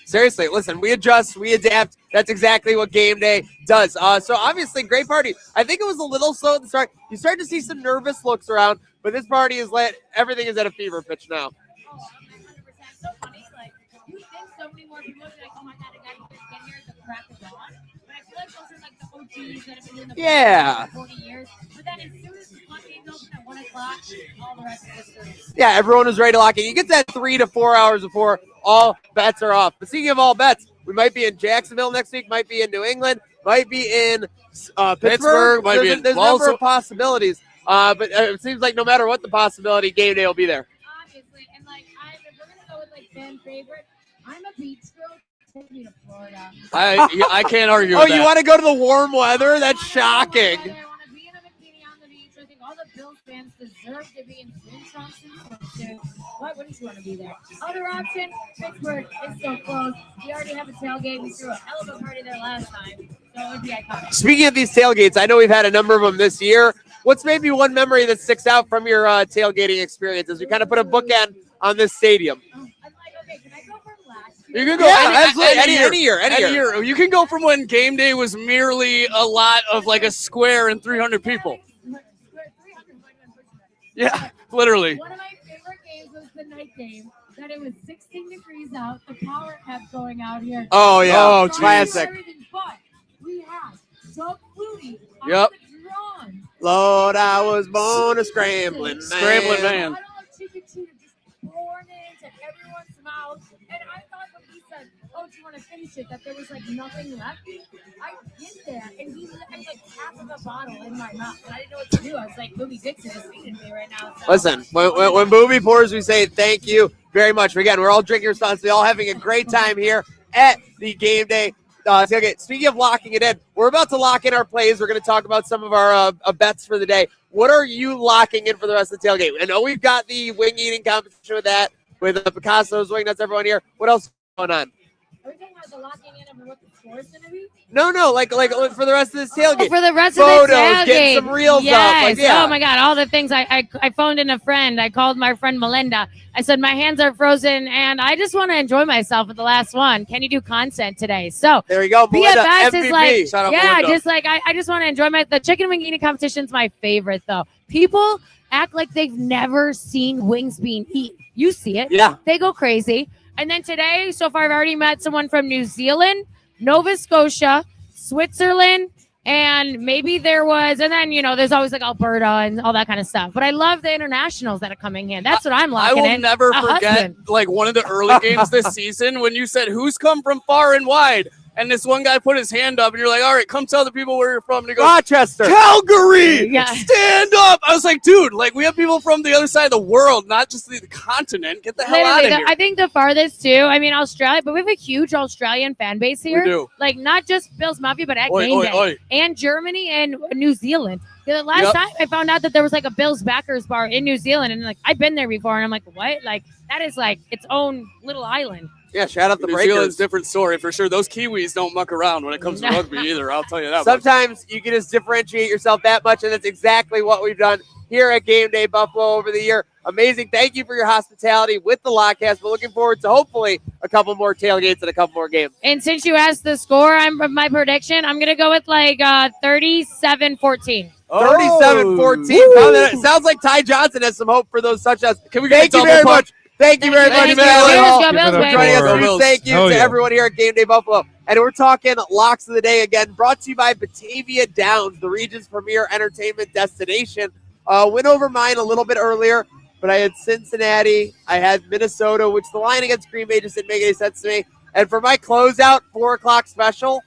Seriously, listen, we adjust, we adapt. That's exactly what Game Day does. So obviously, great party. I think it was a little slow at the start. You start to see some nervous looks around, but this party is lit. Everything is at a fever pitch now. So funny, like you think so many more people would be like, oh my god, I got to get here at the crack of dawn. But I feel like those are like the OGs that have been in the Yeah. for 40 years. But then as soon as the floodgates open at 1 o'clock, all the rest is history. Yeah, everyone is ready to lock in. You get that 3 to 4 hours before all bets are off. But speaking of all bets, we might be in Jacksonville next week, might be in New England, might be in Pittsburgh. Might be in There's a number of possibilities. But it seems like no matter what the possibility, Game Day will be there. Obviously, and like if we're gonna go with like fan favorite, I'm a beach girl. Take me to Florida. I can't argue Oh, with that. you want to go to the warm weather? That's shocking. I want to be in a bikini on the beach. I think all the Bills fans deserve to be in swim trunks and swimsuits. Why wouldn't you want to be there? Other option, Pittsburgh is so close. We already have a tailgate. We threw a hell of a party there last time, so it would be iconic. Speaking of these tailgates, I know we've had a number of them this year. What's maybe one memory that sticks out from your tailgating experience as we kind of put a bookend on this stadium? You can go absolutely. Any year. You can go from when Game Day was merely a lot of like a square and 300 people. Yeah, literally. One of my favorite games was the night game. That it was 16 degrees out. The power kept going out here. Oh, yeah. Oh, classic. But we had Doug Flutie on Yep. the drums. Lord, I was born a scrambling man. Scrambling man. Chicken cheetah just pouring into everyone's mouth. And I thought when he said, oh, do you want to finish bullshit that there was like nothing left. I get that, and he had like half of a bottle in my mouth, and I didn't know what to do. I was like, Booby Dixon is feeding me right now. So. Listen, when Booby pours, we say thank you very much. Again, we're all drinking responsibly, all having a great time here at the game day. Okay, speaking of locking it in, we're about to lock in our plays. We're going to talk about some of our bets for the day. What are you locking in for the rest of the tailgate? I know we've got the wing eating competition with that, with Picasso's Wing Nuts, everyone here. What else is going on? Are we talking about the locking in of what the score is going to be? No, like for the rest of this tailgate. For the rest Photos, of the tailgate. getting some reels up. Like, yeah. Oh, my God, all the things. I phoned in a friend. I called my friend Melinda. I said, my hands are frozen, and I just want to enjoy myself at the last one. Can you do content today? So there you go, Melinda, BFS MVP. is like, Shout out yeah, Melinda. just like I just want to enjoy the chicken wing eating competition is my favorite, though. People act like they've never seen wings being eaten. You see it. Yeah. They go crazy. And then today, so far, I've already met someone from New Zealand, Nova Scotia, Switzerland, and maybe there was, and then, there's always like Alberta and all that kind of stuff. But I love the internationals that are coming in. That's what I'm locking in. I will never A forget husband. like one of the early games this season when you said, who's come from far and wide? And this one guy put his hand up, and you're like, all right, come tell the people where you're from. And he goes, Rochester. Calgary! Yeah. Stand up! I was like, dude, like, we have people from the other side of the world, not just the continent. Get the hell out of Literally, here. I think the farthest too. I mean, Australia, but we have a huge Australian fan base here. We do. Like not just Bills Mafia, but at Oi, game oi, day, oi. and Germany and New Zealand. The last Yep. time I found out that there was like a Bills backers bar in New Zealand, and like I've been there before, and I'm like, what? Like that is like its own little island. Yeah, shout out the New Breakers. Zealand's different story for sure. Those Kiwis don't muck around when it comes to No. rugby either. I'll tell you that. much. Sometimes you can just differentiate yourself that much, and that's exactly what we've done here at Game Day Buffalo over the year. Amazing. Thank you for your hospitality with the Lockcast. We're looking forward to hopefully a couple more tailgates and a couple more games. And since you asked the score, my prediction. I'm gonna go with like 37-14. 37-14. Sounds like Ty Johnson has some hope for those touchdowns. Can we get Thank a you double very pump? much. Thank you very much, Thank you. Matt. Cheers, go For Bills, baby. joining us. Go Huge Bills. thank you Oh, to yeah. everyone here at Game Day Buffalo. And we're talking locks of the day again, brought to you by Batavia Downs, the region's premier entertainment destination. Went over mine a little bit earlier, but I had Cincinnati, I had Minnesota, which the line against Green Bay just didn't make any sense to me. And for my closeout 4 o'clock special,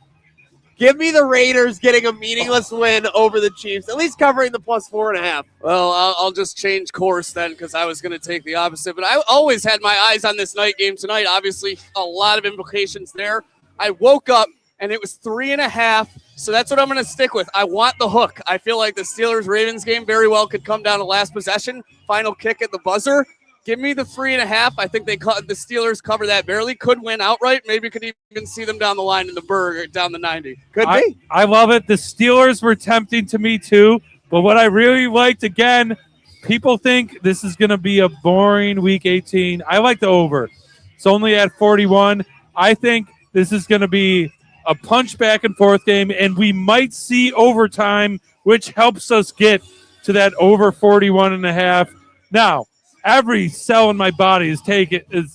give me the Raiders getting a meaningless win over the Chiefs, at least covering the plus 4.5. Well, I'll just change course then because I was going to take the opposite. But I always had my eyes on this night game tonight. Obviously, a lot of implications there. I woke up and it was 3.5. So that's what I'm going to stick with. I want the hook. I feel like the Steelers-Ravens game very well could come down to last possession, final kick at the buzzer. Give me the 3.5. I think the Steelers cover that barely. Could win outright. Maybe could even see them down the line in the Berg or down the 90. Could be. I love it. The Steelers were tempting to me too, but what I really liked, again, people think this is going to be a boring Week 18. I like the over. It's only at 41. I think this is going to be a punch back and forth game, and we might see overtime, which helps us get to that over 41.5. Now, every cell in my body is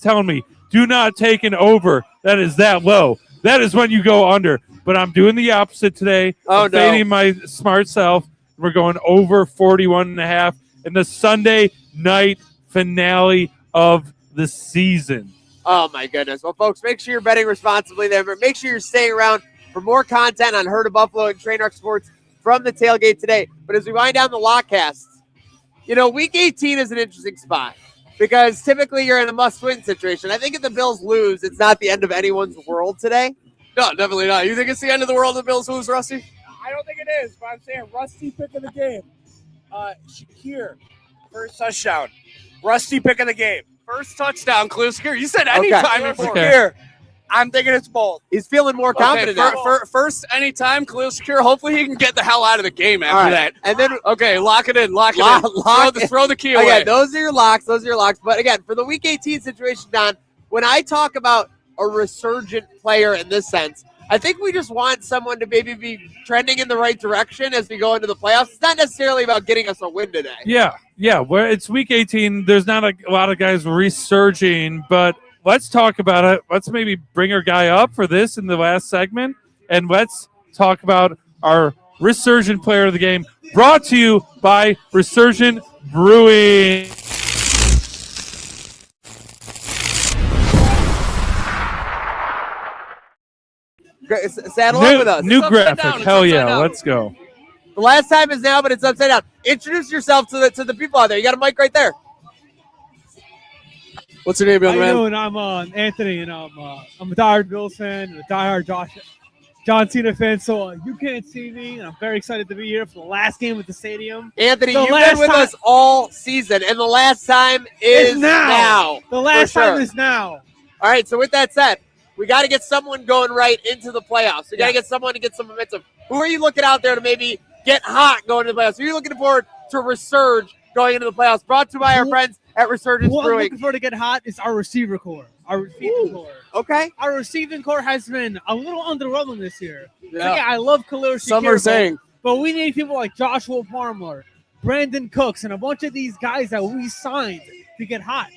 telling me, do not take an over. That is that low. That is when you go under. But I'm doing the opposite today. Oh, I'm fading my smart self. We're going over 41.5 in the Sunday night finale of the season. Oh, my goodness. Well, folks, make sure you're betting responsibly there. But make sure you're staying around for more content on Herd of Buffalo and Trainwreck Sports from the tailgate today. But as we wind down the Lockcast, Week 18 is an interesting spot because typically you're in a must-win situation. I think if the Bills lose, it's not the end of anyone's world today. No, definitely not. You think it's the end of the world if the Bills lose, Rusty? I don't think it is, but I'm saying Rusty pick of the game. Shakir, first touchdown. Rusty pick of the game. First touchdown, Khalil Shakir. You said anytime before. Okay. I'm thinking it's bold. He's feeling more confident now. First anytime, Khalil Shakir. Hopefully he can get the hell out of the game after All right. that. And then okay, lock it in. Throw the key away. Again, those are your locks. But again, for the Week 18 situation, Don, when I talk about a resurgent player in this sense, I think we just want someone to maybe be trending in the right direction as we go into the playoffs. It's not necessarily about getting us a win today. Yeah. Where it's Week 18, there's not a lot of guys resurging, but let's talk about it. Let's maybe bring our guy up for this in the last segment, and let's talk about our resurgent player of the game, brought to you by Resurgent Brewing. Saddle up with us. New It's upside graphic. down. It's Hell upside yeah. down. Let's go. The last time is now, but it's upside down. Introduce yourself to the people out there. You got a mic right there. What's your name, young How man? you doing? I'm Anthony, and I'm a diehard Bills fan and a diehard John Cena fan. So you can't see me, and I'm very excited to be here for the last game at the stadium. Anthony, The you've last been with time- us all season, and the last time is now. The last For sure. time is now. All right, so with that said, we got to get someone going right into the playoffs. We got to get someone to get some momentum. Who are you looking out there to maybe get hot going into the playoffs? Who are you looking forward to Resurge going into the playoffs? Brought to you by our friends at Resurgence What I'm Brewing. looking for to get hot is our receiver core. Okay. Our receiving core has been a little underwhelming this year. Yeah. I love Khalil Some are Shakir, saying. but we need people like Joshua Palmer, Brandon Cooks, and a bunch of these guys that we signed to get hot.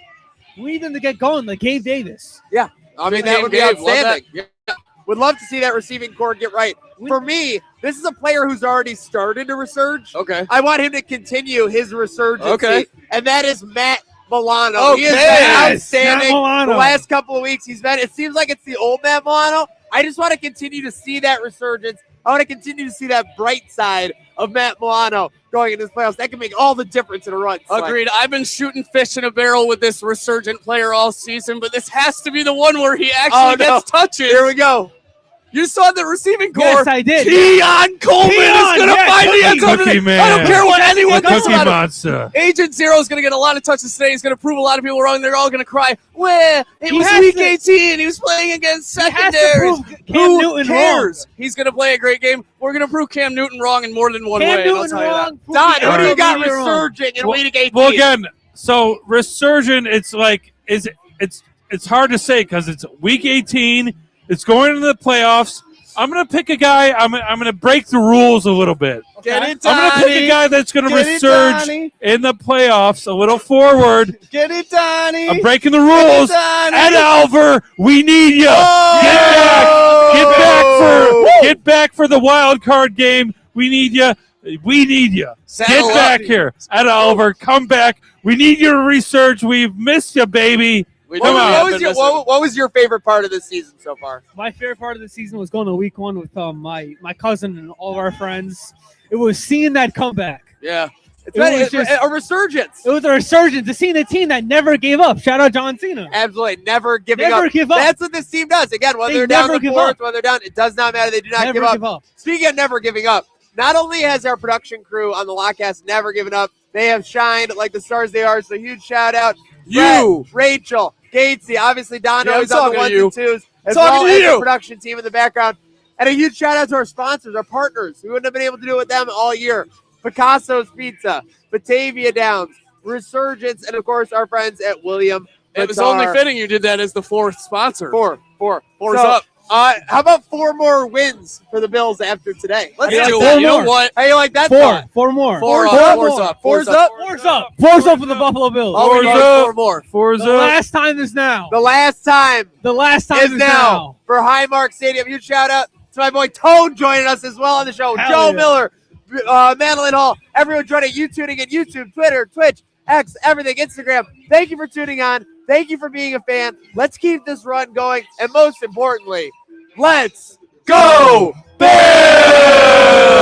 We need them to get going, like Gabe Davis. Yeah. I mean, that would be outstanding. Yeah. Would love to see that receiving core get right. For me, this is a player who's already started to resurge. Okay. I want him to continue his resurgence. Okay. And that is Matt Milano. He has Okay. been Yes, outstanding Matt Milano. the last couple of weeks. It seems like it's the old Matt Milano. I just want to continue to see that resurgence. I want to continue to see that bright side of Matt Milano going into this playoffs. That can make all the difference in a run. Agreed. I've been shooting fish in a barrel with this resurgent player all season, but this has to be the one where he actually gets touches. Here we go. You saw the receiving core. Yes, I did. Keon Coleman is going to yes, find the end zone. Cookie Man. I don't care what anyone The thinks Cookie about it. Monster. Agent Zero is going to get a lot of touches today. He's going to prove a lot of people wrong. They're all going to cry, well, it He was has week to- 18. He was playing against He has to secondaries. prove Cam Who Newton cares? wrong. He's going to play a great game. We're going to prove Cam Newton wrong in more than one Cam way. and I'll Newton tell you that. wrong. Don, who do you Prove got me wrong. resurging in week 18? Well, again, so resurgent, it's like it's hard to say because it's week 18. It's going into the playoffs. I'm gonna pick a guy. I'm gonna break the rules a little bit. Get it, I'm gonna pick a guy that's gonna Get it, resurge Donnie. in the playoffs a little forward. Get it, Donnie. I'm breaking the rules. Donnie. Ed Alver, we need you. Get back for the wild card game. We need you. We need you. Saddle Get back up. here. Ed Alver, come back. We need you to research. We've missed you, baby. Come on. What was your favorite part of this season so far? My favorite part of the season was going to week one with my cousin and all of our friends. It was seeing that comeback. Yeah. It's a resurgence. It was a resurgence to seeing a team that never gave up. Shout out John Cena. Absolutely. Never giving Never up. give up. That's what this team does. Again, whether They they're down never the give fourth, up. whether they're down, it does not matter. They do not Never give give up. up. Speaking of never giving up, not only has our production crew on the Lockcast never given up, they have shined like the stars they are. So huge shout out. You. Brett, Rachel, Gatesy, obviously Don Yeah, I'm always on the talking ones to you. and twos, as Talking well to as you. the production team in the background. And a huge shout out to our sponsors, our partners. We wouldn't have been able to do it with them all year. Picasso's Pizza, Batavia Downs, Resurgence, and of course our friends at William. It was Batar. only fitting you did that as the fourth sponsor. Four's Four's So, up. How about 4 more wins for the Bills after today? Let's Yeah, do you that. know what? How you like that? Four thought? more. Four's up. up. Four's up. Four's up for the Buffalo Bills. Oh, we need up. 4 more. Four's The up. last time is now. The last time The last time is now for Highmark Stadium. Huge shout out to my boy Tone joining us as well on the show. Hell Joe yeah. Miller, Madeline Hall, everyone joining you tuning in YouTube, Twitter, Twitch, X, everything, Instagram. Thank you for tuning on. Thank you for being a fan. Let's keep this run going. And most importantly, let's go Bills!